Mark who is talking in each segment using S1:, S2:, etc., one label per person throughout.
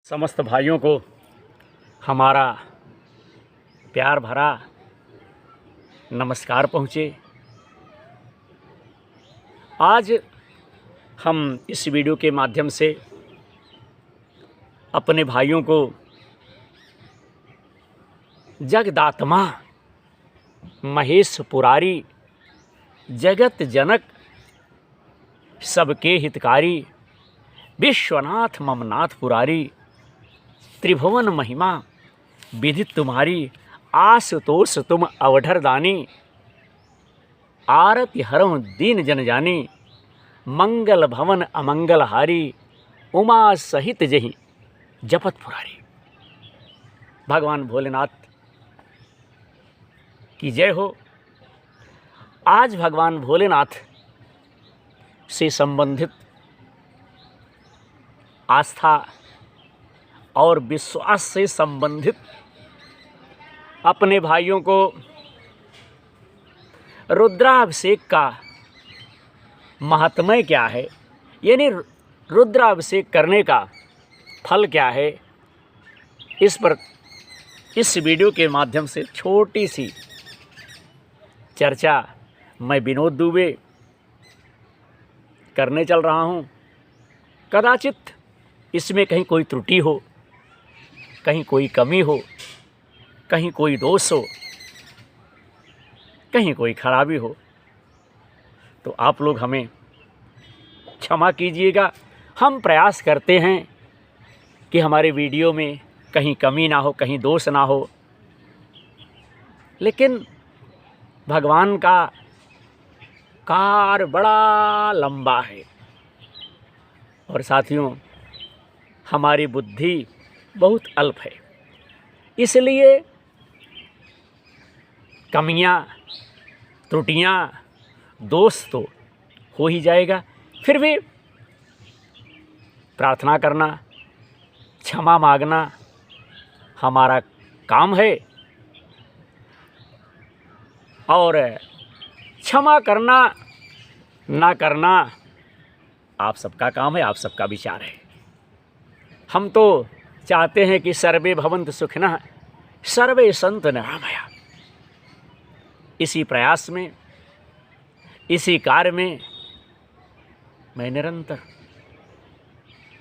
S1: समस्त भाइयों को हमारा प्यार भरा नमस्कार पहुँचे। आज हम इस वीडियो के माध्यम से अपने भाइयों को जगदात्मा महेश पुरारी, जगत जनक, सबके हितकारी, विश्वनाथ ममनाथ पुरारी, त्रिभुवन महिमा विदित तुम्हारी, आशुतोष तुम अवधर दानी, आरति हरं दीन जन जानी, मंगल भवन अमंगल हारी, उमा सहित जहि जपत पुरारी। भगवान भोलेनाथ की जय हो। आज भगवान भोलेनाथ से संबंधित आस्था और विश्वास से संबंधित अपने भाइयों को रुद्राभिषेक का महात्म्य क्या है, यानी रुद्राभिषेक करने का फल क्या है, इस पर इस वीडियो के माध्यम से छोटी सी चर्चा मैं विनोद दुबे करने चल रहा हूँ। कदाचित इसमें कहीं कोई त्रुटि हो, कहीं कोई कमी हो, कहीं कोई दोष हो, कहीं कोई खराबी हो, तो आप लोग हमें क्षमा कीजिएगा। हम प्रयास करते हैं कि हमारे वीडियो में कहीं कमी ना हो, कहीं दोष ना हो, लेकिन भगवान का कार्य बड़ा लंबा है और साथियों हमारी बुद्धि बहुत अल्प है, इसलिए कमियां, त्रुटियां, दोष तो हो ही जाएगा। फिर भी प्रार्थना करना, क्षमा मांगना हमारा काम है और क्षमा करना ना करना आप सबका काम है, आप सबका विचार है। हम तो चाहते हैं कि सर्वे भवन्तु सुखिनः, सर्वे सन्तु निरामया। इसी प्रयास में, इसी कार्य में मैं निरंतर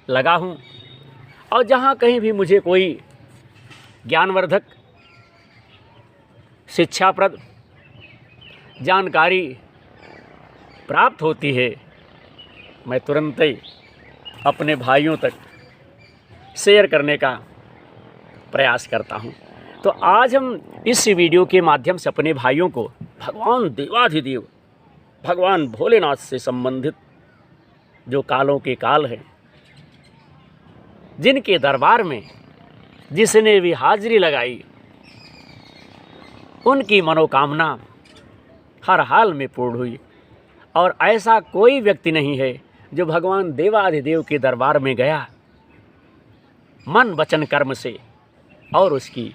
S1: लगा हूँ और जहाँ कहीं भी मुझे कोई ज्ञानवर्धक, शिक्षाप्रद जानकारी प्राप्त होती है, मैं तुरंत ही अपने भाइयों तक शेयर करने का प्रयास करता हूँ। तो आज हम इस वीडियो के माध्यम से अपने भाइयों को भगवान देवाधिदेव, भगवान भोलेनाथ से संबंधित जो कालों के काल हैं, जिनके दरबार में जिसने भी हाजिरी लगाई, उनकी मनोकामना हर हाल में पूर्ण हुई। और ऐसा कोई व्यक्ति नहीं है जो भगवान देवाधिदेव के दरबार में गया मन वचन कर्म से और उसकी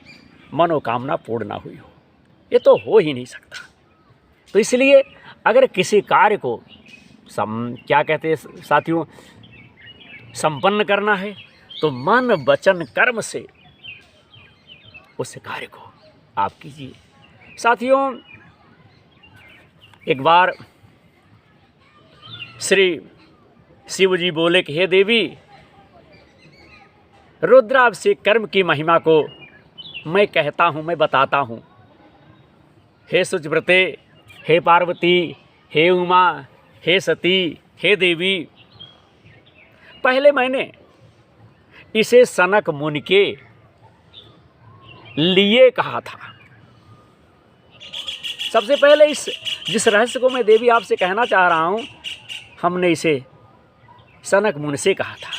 S1: मनोकामना पूर्ण ना हुई हो। ये तो हो ही नहीं सकता। तो इसलिए अगर किसी कार्य को क्या कहते हैं साथियों, संपन्न करना है तो मन वचन कर्म से उस कार्य को आप कीजिए। साथियों, एक बार श्री शिव जी बोले कि हे देवी, रुद्राभिषेक कर्म की महिमा को मैं कहता हूँ, मैं बताता हूँ। हे सुचव्रते, हे पार्वती, हे उमा, हे सती, हे देवी, पहले मैंने इसे सनक मुनि के लिए कहा था। सबसे पहले जिस रहस्य को मैं देवी आपसे कहना चाह रहा हूँ, हमने इसे सनक मुनि से कहा था।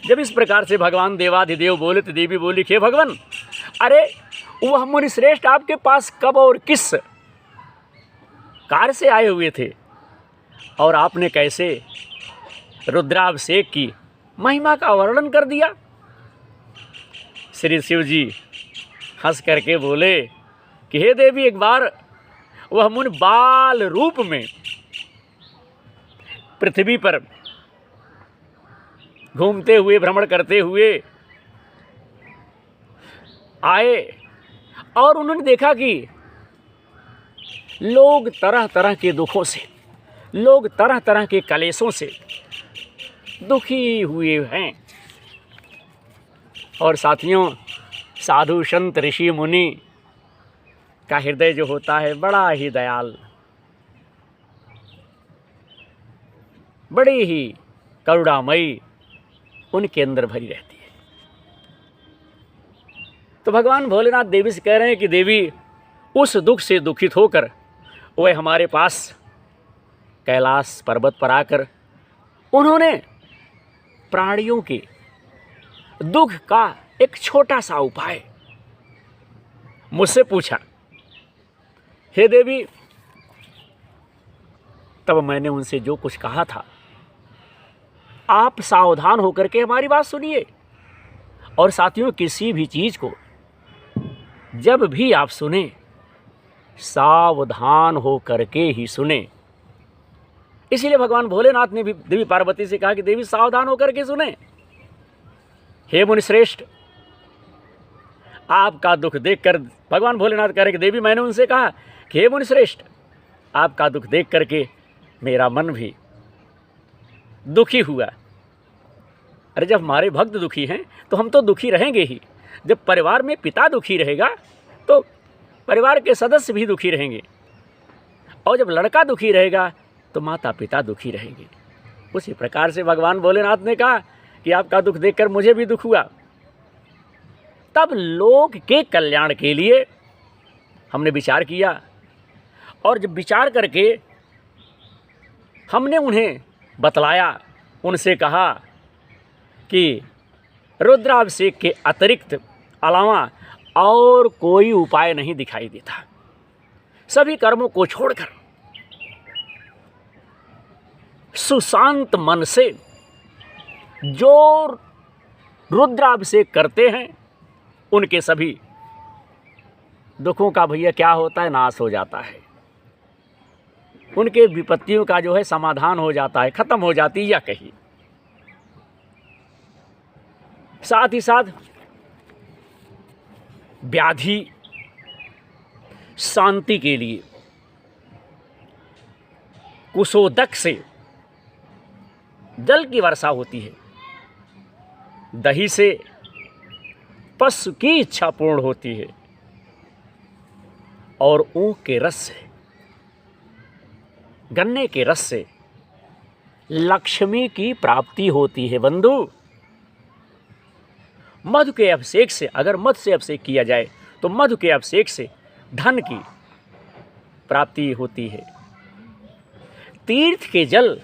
S1: जब इस प्रकार से भगवान देवाधिदेव बोले तो देवी बोली, हे भगवान, अरे वह मुनि श्रेष्ठ आपके पास कब और किस कार्य से आए हुए थे और आपने कैसे रुद्राभिषेक की महिमा का वर्णन कर दिया। श्री शिव जी हंस करके बोले कि हे देवी, एक बार वह मुनि बाल रूप में पृथ्वी पर घूमते हुए, भ्रमण करते हुए आए और उन्होंने देखा कि लोग तरह तरह के दुखों से, लोग तरह तरह के कलेशों से दुखी हुए हैं। और साथियों, साधु संत ऋषि मुनि का हृदय जो होता है बड़ा ही दयाल, बड़ी ही करुणामयी उनके अंदर भरी रहती है। तो भगवान भोलेनाथ देवी से कह रहे हैं कि देवी, उस दुख से दुखित होकर वह हमारे पास कैलाश पर्वत पर आकर उन्होंने प्राणियों के दुख का एक छोटा सा उपाय मुझसे पूछा। हे देवी, तब मैंने उनसे जो कुछ कहा था, आप सावधान होकर के हमारी बात सुनिए। और साथियों, किसी भी चीज को जब भी आप सुने, सावधान होकर के ही सुने। इसीलिए भगवान भोलेनाथ ने भी देवी पार्वती से कहा कि देवी सावधान होकर के सुने। हे मुनिश्रेष्ठ, आपका दुख देखकर भगवान भोलेनाथ कह रहे कि देवी, मैंने उनसे कहा कि हे मुनिश्रेष्ठ, आपका दुख देख करके मेरा मन भी दुखी हुआ। अरे जब हमारे भक्त दुखी हैं तो हम तो दुखी रहेंगे ही। जब परिवार में पिता दुखी रहेगा तो परिवार के सदस्य भी दुखी रहेंगे, और जब लड़का दुखी रहेगा तो माता पिता दुखी रहेंगे। उसी प्रकार से भगवान भोलेनाथ ने कहा कि आपका दुख देखकर मुझे भी दुख हुआ। तब लोक के कल्याण के लिए हमने विचार किया, और जब विचार करके हमने उन्हें बतलाया, उनसे कहा कि रुद्राभिषेक के अतिरिक्त अलावा और कोई उपाय नहीं दिखाई देता। सभी कर्मों को छोड़कर सुशांत मन से जो रुद्राभिषेक करते हैं, उनके सभी दुखों का भैया क्या होता है, नाश हो जाता है। उनके विपत्तियों का जो है समाधान हो जाता है, खत्म हो जाती है या कहीं। साथ ही साथ व्याधि शांति के लिए कुशोदक से जल की वर्षा होती है, दही से पशु की इच्छा पूर्ण होती है, और ऊख के रस से, गन्ने के रस से लक्ष्मी की प्राप्ति होती है। बंधु, मधु के अभिषेक से, अगर मधु से अभिषेक किया जाए तो मधु के अभिषेक से धन की प्राप्ति होती है। तीर्थ के जल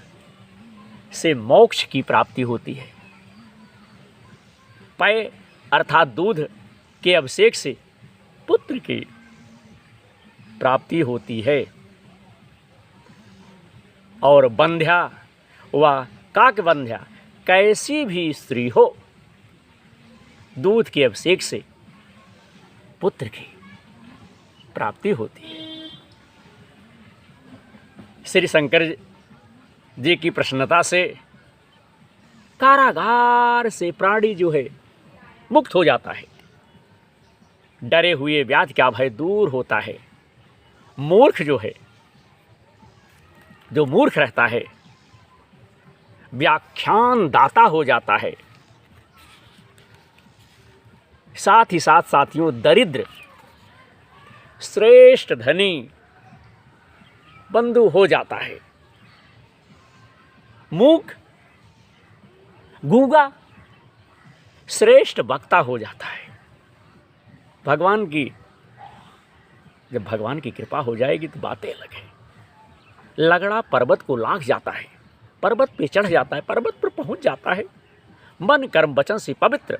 S1: से मोक्ष की प्राप्ति होती है। पय अर्थात दूध के अभिषेक से पुत्र की प्राप्ति होती है। और बंध्या व काकबंध्या कैसी भी स्त्री हो, दूध के अभिषेक से पुत्र की प्राप्ति होती है। श्री शंकर जी की प्रसन्नता से कारागार से प्राणी जो है मुक्त हो जाता है। डरे हुए व्याधि का भय दूर होता है। मूर्ख जो है, जो मूर्ख रहता है, व्याख्यान दाता हो जाता है। साथ ही साथ साथियों, दरिद्र श्रेष्ठ धनी बंधु हो जाता है। मूक गूंगा श्रेष्ठ वक्ता हो जाता है। जब भगवान की कृपा हो जाएगी तो बातें अलग है। लगड़ा पर्वत को लांघ जाता है, पर्वत पे चढ़ जाता है, पर्वत पर पहुंच जाता है। मन कर्म वचन से पवित्र,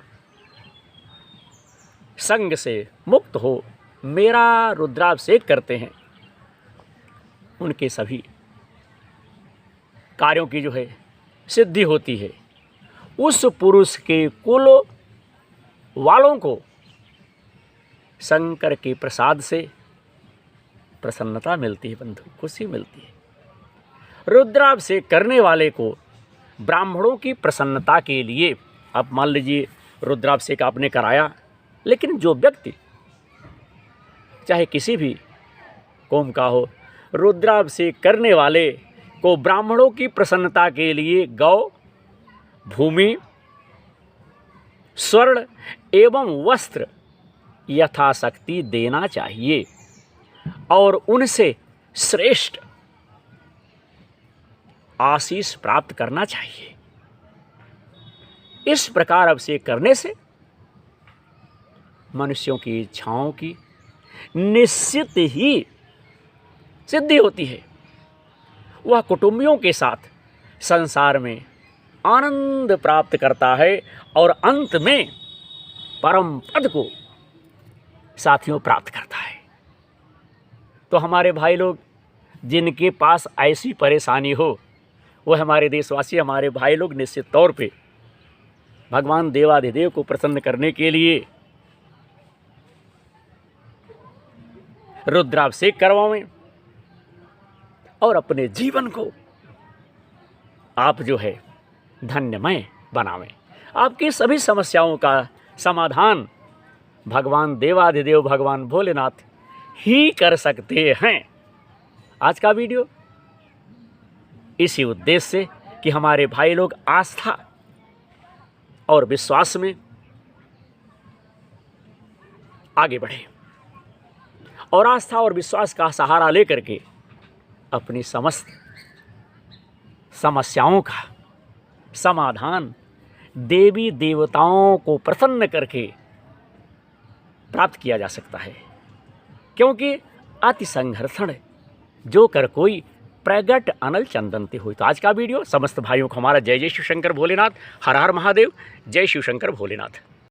S1: संग से मुक्त हो मेरा रुद्राभिषेक करते हैं, उनके सभी कार्यों की जो है सिद्धि होती है। उस पुरुष के कुल वालों को शंकर के प्रसाद से प्रसन्नता मिलती है। बंधु, खुशी मिलती है। रुद्राभिषेक करने वाले को ब्राह्मणों की प्रसन्नता के लिए, अब मान लीजिए रुद्राभिषेक आपने कराया, लेकिन जो व्यक्ति चाहे किसी भी कौम का हो, रुद्राभिषेक करने वाले को ब्राह्मणों की प्रसन्नता के लिए गौ, भूमि, स्वर्ण एवं वस्त्र यथाशक्ति देना चाहिए और उनसे श्रेष्ठ आशीष प्राप्त करना चाहिए। इस प्रकार अभिषेक करने से मनुष्यों की इच्छाओं की निश्चित ही सिद्धि होती है। वह कुटुंबियों के साथ संसार में आनंद प्राप्त करता है और अंत में परम पद को साथियों प्राप्त करता है। तो हमारे भाई लोग जिनके पास ऐसी परेशानी हो, वह हमारे देशवासी, हमारे भाई लोग निश्चित तौर पे भगवान देवाधिदेव को प्रसन्न करने के लिए रुद्राभिषेक करवाएं और अपने जीवन को आप जो है धन्यमय बनावें। आपकी सभी समस्याओं का समाधान भगवान देवाधिदेव, भगवान भोलेनाथ ही कर सकते हैं। आज का वीडियो इसी उद्देश्य से कि हमारे भाई लोग आस्था और विश्वास में आगे बढ़े और आस्था और विश्वास का सहारा लेकर के अपनी समस्त समस्याओं का समाधान देवी देवताओं को प्रसन्न करके प्राप्त किया जा सकता है, क्योंकि अति संघर्षण जो कर कोई प्रगट अनल चंदनते हुई। तो आज का वीडियो समस्त भाइयों को हमारा जय जय शिव शंकर भोलेनाथ, हर हर महादेव, जय शिव शंकर भोलेनाथ।